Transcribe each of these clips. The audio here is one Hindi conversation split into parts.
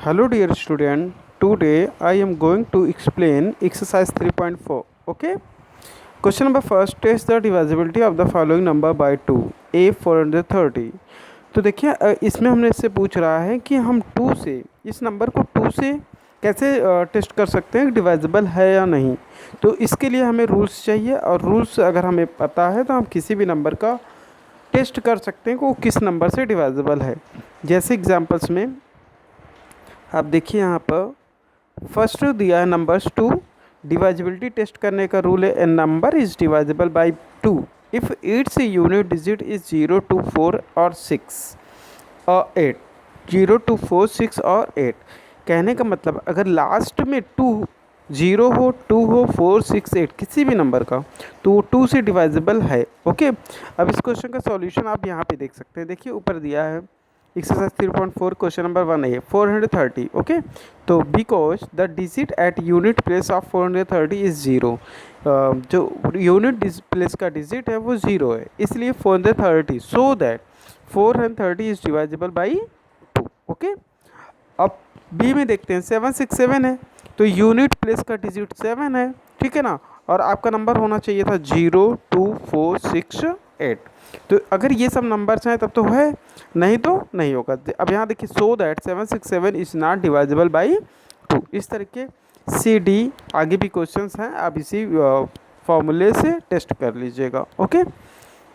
Hello dear student, today I am going to explain exercise 3.4. Okay. Question number first, test the divisibility of the following number by 2. A 430. तो देखिए इसमें हमने इससे पूछ रहा है कि हम 2 से इस नंबर को 2 से कैसे टेस्ट कर सकते हैं डिवाइजिबल है या नहीं। तो इसके लिए हमें रूल्स चाहिए और रूल्स अगर हमें पता है तो हम किसी भी नंबर का टेस्ट कर सकते हैं कि वो किस नंबर से डिवाइजिबल है। जैसे एग्जांपल्स में आप देखिए यहाँ पर फर्स्ट दिया है नंबर्स 2। डिवाइजिबिलिटी टेस्ट करने का रूल है a number is divisible by 2 if its unit digit is 0 to 4 और 6 और 8। 0 to 4, 6 और 8 कहने का मतलब अगर लास्ट में 2 0 हो, 2 हो, 4, 6, 8 किसी भी नंबर का तो वो 2 से डिवाइजिबल है। ओके, अब इस क्वेश्चन का सॉल्यूशन आप यहाँ पे देख सकते हैं। देखिए ऊपर दिया है एक्सरसाइज 3.4 क्वेश्चन नंबर 1 है 430। ओके, तो because the digit at unit place of 430 is 0। जो यूनिट प्लेस का डिजिट है वो 0 है, इसलिए 430 so that 430 is divisible by 2। Okay, अब बी में देखते हैं 767 है तो यूनिट प्लेस का डिजिट 7 है, ठीक है ना, और आपका नंबर होना चाहिए था 0 2 4 6 8। तो अगर ये सब नंबर्स हैं तब तो है, नहीं तो नहीं होगा। अब यहाँ देखिए so that 767 is not divisible by 2। इस तरीके सी डी आगे भी क्वेश्चंस हैं, आप इसी फॉर्मूले से टेस्ट कर लीजिएगा। ओके,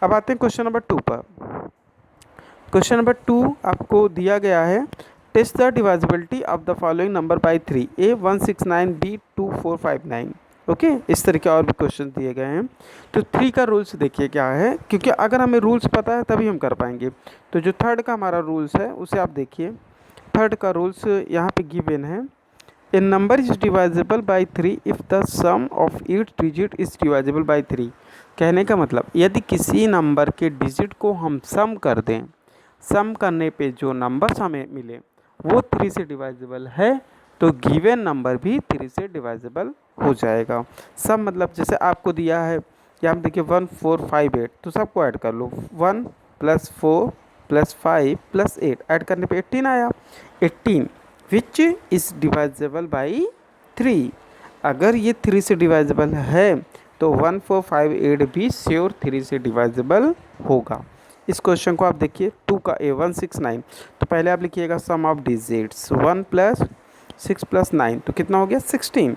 अब आते हैं क्वेश्चन नंबर 2 पर। क्वेश्चन नंबर 2 आपको दिया गया है test the divisibility of the following number by 3 A 169 B 2459। Okay, इस तरह के और भी क्वेश्चन दिए गए हैं। तो 3 का रूल्स देखिए क्या है, क्योंकि अगर हमें रूल्स पता है तभी हम कर पाएंगे। तो जो थर्ड का हमारा रूल्स है उसे आप देखिए। थर्ड का रूल्स यहाँ पे गिवन है a number is divisible by 3 if the sum of its digit is divisible by 3। कहने का मतलब यदि किसी नंबर के डिजिट को हम सम कर दें, सम करने पे जो नंबर्स हमें मिले वो 3 से डिवाइजिबल है तो गिवन नंबर भी 3 से डिवाइजिबल हो जाएगा। सब मतलब जैसे आपको दिया है यहाँ देखिए 1 4 5 8, तो सबको ऐड कर लो। 1 + 4 + 5 + 8 ऐड करने पे 18 आया। 18 विच इज़ डिवाइजिबल बाई 3। अगर ये 3 से डिवाइजिबल है तो 1 4 5 8 भी श्योर 3 से डिवाइजिबल होगा। इस क्वेश्चन को आप देखिए 2 का A 169। तो पहले आप लिखिएगा सम ऑफ डिजिट्स 1 + 6 + 9 तो कितना हो गया 16।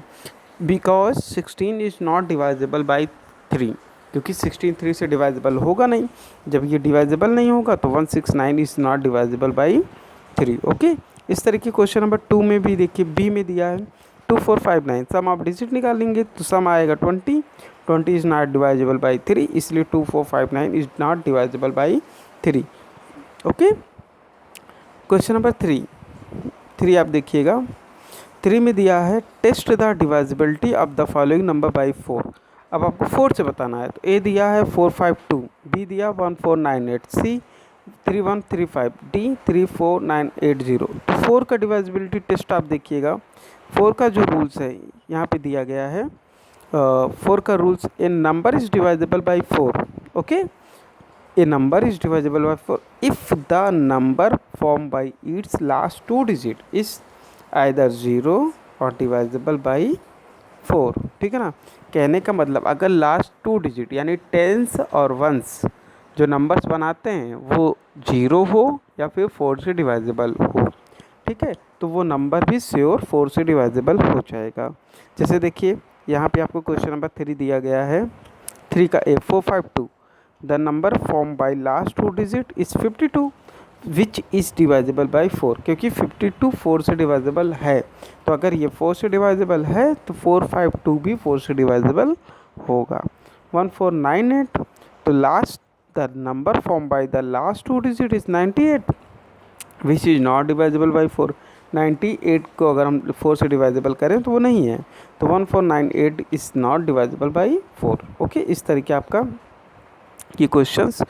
Because 16 is not divisible by 3, क्योंकि 16 3 से डिवाइजिबल होगा नहीं। जब ये डिवाइजिबल नहीं होगा तो 169 is not divisible by 3। Okay, इस तरह के क्वेश्चन नंबर 2 में भी देखिए बी में दिया है 2459 सम ऑफ डिजिट निकालेंगे तो सम आएगा 20। 20 इज़ नॉट डिवाइजिबल बाई 3, इसलिए 2459 is not divisible by 3। Okay, question number 3 आप देखिएगा। 3 में दिया है test the divisibility of the following number by 4। अब आपको 4 से बताना है। तो ए दिया है 452, बी दिया 1498, सी 3135, डी 34980। तो 4 का डिवाइजिबिलिटी टेस्ट आप देखिएगा। 4 का जो रूल्स है यहाँ पे दिया गया है 4 का rules a number is divisible by 4। Okay, a number is divisible by 4 if the number formed by its last 2 digit is either 0 और divisible by 4। ठीक है ना, कहने का मतलब अगर लास्ट 2 डिजिट यानी टेंस और वंस जो नंबर्स बनाते हैं वो 0 हो या फिर 4 से डिवाइजिबल हो, ठीक है, तो वो नंबर भी श्योर 4 से डिवाइजिबल हो जाएगा। जैसे देखिए यहाँ पे आपको क्वेश्चन नंबर 3 दिया गया है। 3 का A 452 the number formed by last 2 digit is 52 which is divisible by 4। क्योंकि 52 4 से डिवाइजिबल है, तो अगर ये 4 से डिवाइजिबल है तो 452 भी 4 से डिवाइजिबल होगा। 1498 तो last the number form by the last 2 digit is 98 which is not divisible by 4। 98 को अगर हम 4 से डिवाइजिबल करें तो वो नहीं है, तो 1498 is not divisible by 4। Okay, इस तरीके आपका ये क्वेश्चंस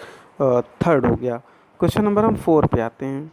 थर्ड हो गया। क्वेश्चन नंबर हम 4 पे आते हैं।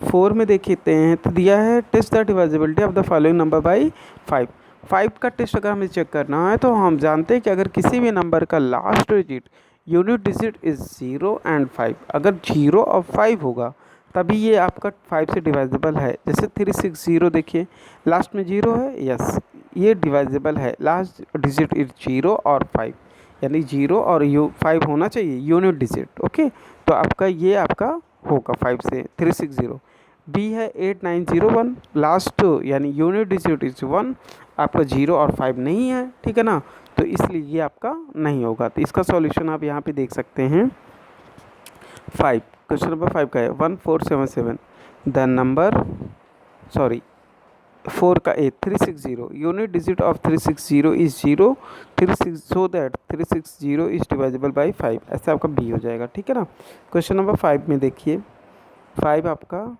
4 में देखते हैं तो दिया है test the divisibility of the following number by 5। 5 का टेस्ट अगर हमें चेक करना है तो हम जानते हैं कि अगर किसी भी नंबर का last digit unit digit is 0 and 5, अगर 0 और 5 होगा तभी ये आपका 5 से डिवाइजेबल है। जैसे 360 देखिए, लास्ट में 0 है, यस ये डिवाइजेबल है, लास्ट डिजिट इज 0 और 5, यानी 0 और 5 होना चाहिए यूनिट डिजिट। ओके, तो आपका ये आपका होगा 5 से 360। बी है 8901, लास्ट यानी यूनिट डिजिट इज 1, आपका 0 और 5 नहीं है, ठीक है ना, तो इसलिए ये आपका नहीं होगा। तो इसका सॉल्यूशन आप यहाँ पे देख सकते हैं 5। क्वेश्चन नंबर 5 का है 1477 द नंबर, सॉरी 4 का ए 360 unit digit of 360 is 0, 36 so that 360 is divisible by 5, ऐसा आपका बी हो जाएगा, ठीक है ना। क्वेश्चन नंबर 5 में देखिए 5 आपका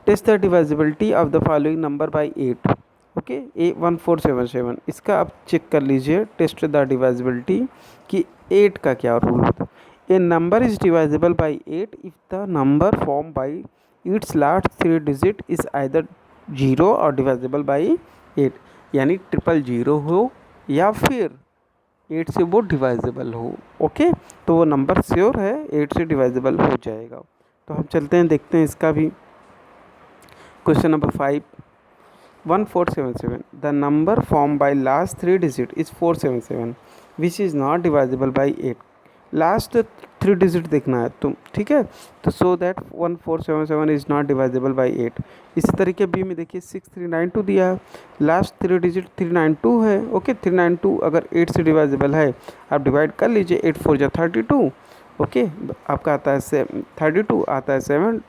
test the divisibility of the following number by 8। Okay, A 1477 इसका आप चेक कर लीजिए टेस्ट द डिवाइजिबिलिटी कि 8 का क्या रूल होता है। A number is divisible by 8 if the number form by its last 3 digit is either 0 और डिवाइजिबल बाई 8, यानी 000 हो या फिर 8 से वो डिवाइजिबल हो। ओके, तो वो नंबर श्योर है 8 से डिवाइजिबल हो जाएगा। तो हम चलते हैं देखते हैं इसका भी। Question number 5 1477 the number form by last 3 digit is 477 which is not divisible by 8, last 3 digit देखना है तुम, ठीक है, तो so that 1477 is not divisible by 8। इसी तरीके बी में देखिए 6392 दिया है, लास्ट 3 डिजिट 392 है। ओके, 392 अगर 8 से डिवाइजिबल है आप डिवाइड कर लीजिए, 8 4 जा 32। ओके, आपका आता है 32 आता है 72,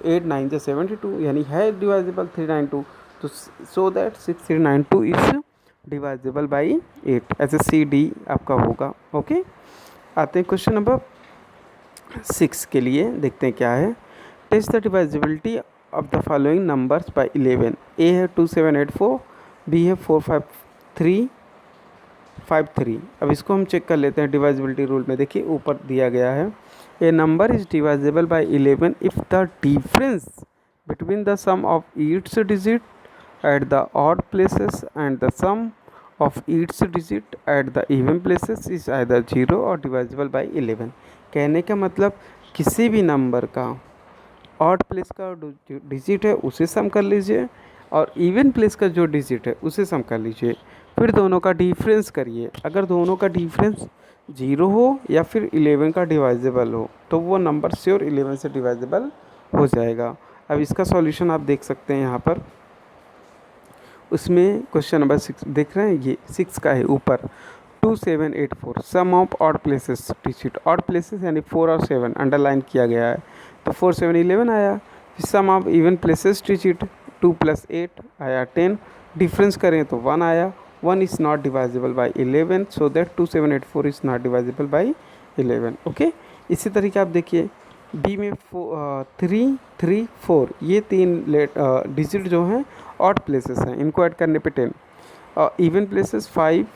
8 9 जा 72, यानी है डिवाइजिबल 392, तो so that 6392 is divisible by 8, ऐसे सी डी आपका होगा। ओके, आते हैं क्वेश्चन नंबर 6 के लिए, देखते हैं क्या है। Test the divisibility of the following numbers by 11। A है 2784, बी है 453। अब इसको हम चेक कर लेते हैं डिवाइजिबिलिटी रूल में। देखिए ऊपर दिया गया है a number is divisible by 11 if the difference between the sum of its digit at the odd places and the sum of its digit at the even places is either 0 और divisible by 11। कहने का मतलब किसी भी नंबर का ऑड प्लेस का डिजिट है उसे सम कर लीजिए और इवन प्लेस का जो डिजिट है उसे सम कर लीजिए, फिर दोनों का डिफरेंस करिए। अगर दोनों का डिफरेंस 0 हो या फिर 11 का डिवाइजेबल हो तो वो नंबर श्योर 11 से डिवाइजेबल हो जाएगा। अब इसका सॉल्यूशन आप देख सकते हैं यहाँ पर, उसमें क्वेश्चन नंबर 6 देख रहे हैं, ये 6 का है ऊपर 2784 sum of odd places digit, odd places यानी 4 और 7 अंडरलाइन किया गया है, तो 4 7 11 आया। फिर सम ऑफ इवन प्लेसेस डिजिट 2 + 8 आया 10, डिफरेंस करें तो 1 आया, 1 is not divisible by 11, so that 2784 is not divisible by 11। Okay, इसी तरीके आप देखिए बी में 3 3 4 ये 3 डिजिट जो हैं ऑड प्लेसेस हैं, इनको ऐड करने पे 10, और इवन प्लेसेस 5,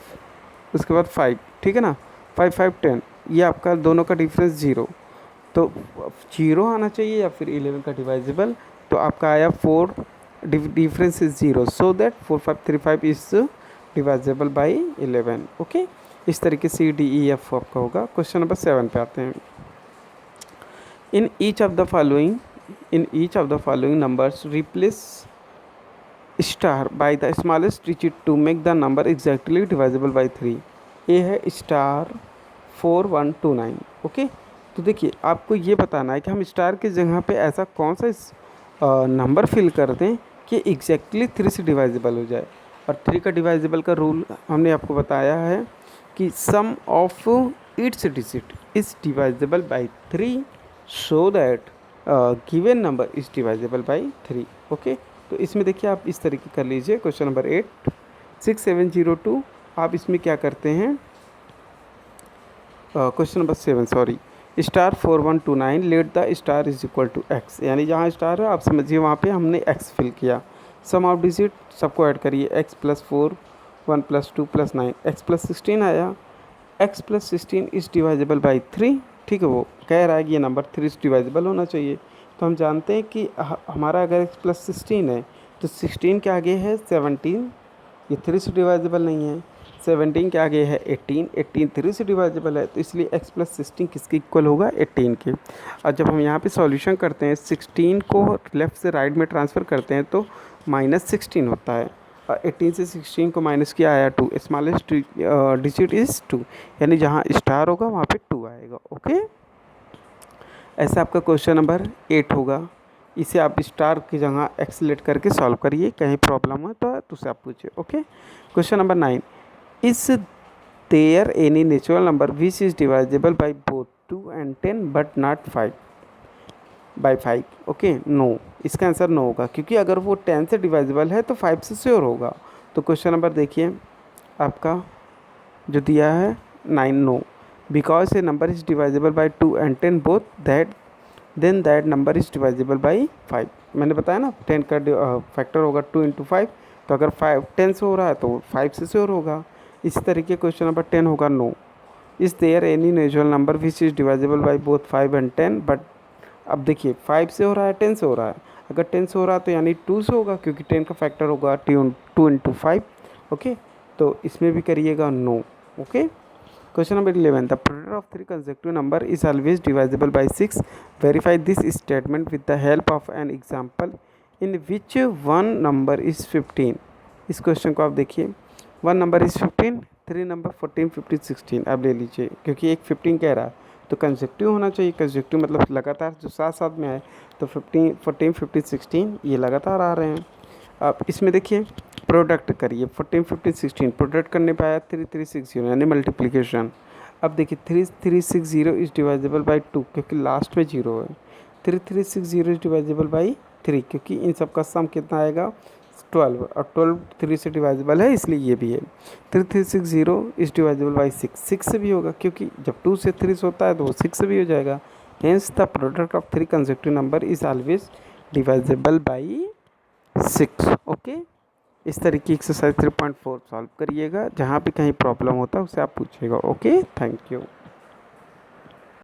उसके बाद 5, ठीक है ना, 5 5 10, ये आपका दोनों का डिफरेंस 0, तो 0 आना चाहिए या फिर 11 का डिवाइजिबल, तो आपका आया 4, difference is 0, so that 4535 is divisible by 11। Okay, इस तरीके से डी ई एफ आपका होगा। क्वेश्चन नंबर 7 पे आते हैं। In each of the following numbers, replace star by the smallest digit to make the number exactly divisible by 3। A है स्टार 4129। ओके, तो देखिए आपको ये बताना है कि हम स्टार की जगह पे ऐसा कौन सा नंबर फिल कर दें कि एग्जैक्टली 3 से डिवाइजिबल हो जाए। और 3 का डिवाइजिबल का रूल हमने आपको बताया है कि sum of its digit is divisible by 3 so that given number is divisible by 3। Okay, तो इसमें देखिए आप इस तरीके कर लीजिए। क्वेश्चन नंबर 8 6702, आप इसमें क्या करते हैं, question number 7 sorry, star 4129 let the star is equal to x, यानी जहाँ स्टार है आप समझिए वहाँ पे हमने एक्स फिल किया। सम ऑफ डिजिट सबको ऐड करिए, एक्स + 4 1 + 2 + 9 एक्स + 16 आया, एक्स + 16 इज़ डिवाइजिबल बाई 3, ठीक है, वो कह रहा है कि ये नंबर 3 से डिवाइजिबल होना चाहिए। तो हम जानते हैं कि हमारा अगर x + 16 है तो 16 के आगे है 17, ये 3 से डिवाइजिबल नहीं है। 17 के आगे है 18, 18 3 से डिवाइजेबल है, तो इसलिए x प्लस 16 किसके इक्वल होगा, 18 के। और जब हम यहाँ पे सॉल्यूशन करते हैं 16 को लेफ़्ट से राइट में ट्रांसफ़र करते हैं तो -16 होता है, और 18 से 16 को माइनस किया आया 2, स्मॉलेस्ट डिजिट इज़ 2, यानी जहाँ स्टार होगा वहाँ पे 2 आएगा। ओके, ऐसा आपका क्वेश्चन नंबर 8 होगा। इसे आप स्टार की जगह एक्सलेट करके सॉल्व करिए, कहीं प्रॉब्लम हो तो उससे आप पूछिए। Okay, question number 9, is there any natural number which is divisible by both 2 and 10 but not 5 by 5। Okay, no, इसका आंसर नो होगा, क्योंकि अगर वो 10 से डिवाइजेबल है तो 5 से श्योर होगा। तो क्वेश्चन नंबर देखिए आपका जो दिया है 9, no, because a number is divisible by 2 and 10 both that then that number is divisible by 5। मैंने बताया ना 10 का फैक्टर होगा 2 into 5, तो अगर 5 10 से हो रहा है तो 5 से श्योर होगा। इसी तरीके क्वेश्चन नंबर 10 होगा no, is there any natural number which is divisible by both 5 and 10 but, अब देखिए 5 से हो रहा है 10 से हो रहा है, अगर 10 से हो रहा है तो यानी 2 से होगा, क्योंकि 10 का फैक्टर होगा 2 into 5। ओके, तो इसमें भी करिएगा no. Okay, question number 11, the product of 3 consecutive number is always divisible by 6, verify this statement with the help of an example in which one number is 15। इस क्वेश्चन को आप देखिए, 1 नंबर इज़ 15, 3 नंबर 14 15 16 आप ले लीजिए, क्योंकि एक 15 कह रहा है तो कंसेक्टिव होना चाहिए। कंसेक्टिव मतलब लगातार जो साथ साथ में आए, तो 15 14 15 16 ये लगातार आ रहे हैं। आप इसमें देखिए प्रोडक्ट करिए, 14 15 16 प्रोडक्ट करने पे आया 3360, यानी मल्टीप्लिकेशन। अब देखिए 3360 इज़ डिवाइजेबल बाई 2, क्योंकि लास्ट में 0 है। 3360 इज़ डिवाइजेबल बाई 3, क्योंकि इन सब का सम कितना आएगा 12, और 12 3 से डिवाइजेबल है, इसलिए ये भी है। 3360 इज़ डिवाइजेबल बाई 6, 6 से भी होगा, क्योंकि जब 2 से 3 से होता है तो वो 6 से भी हो जाएगा। Hence the product of 3 consecutive number is always divisible by 6। Okay, इस तरीके एक्सरसाइज 3.4 सॉल्व करिएगा, जहाँ भी कहीं प्रॉब्लम होता है उससे आप पूछिएगा। Okay, thank you.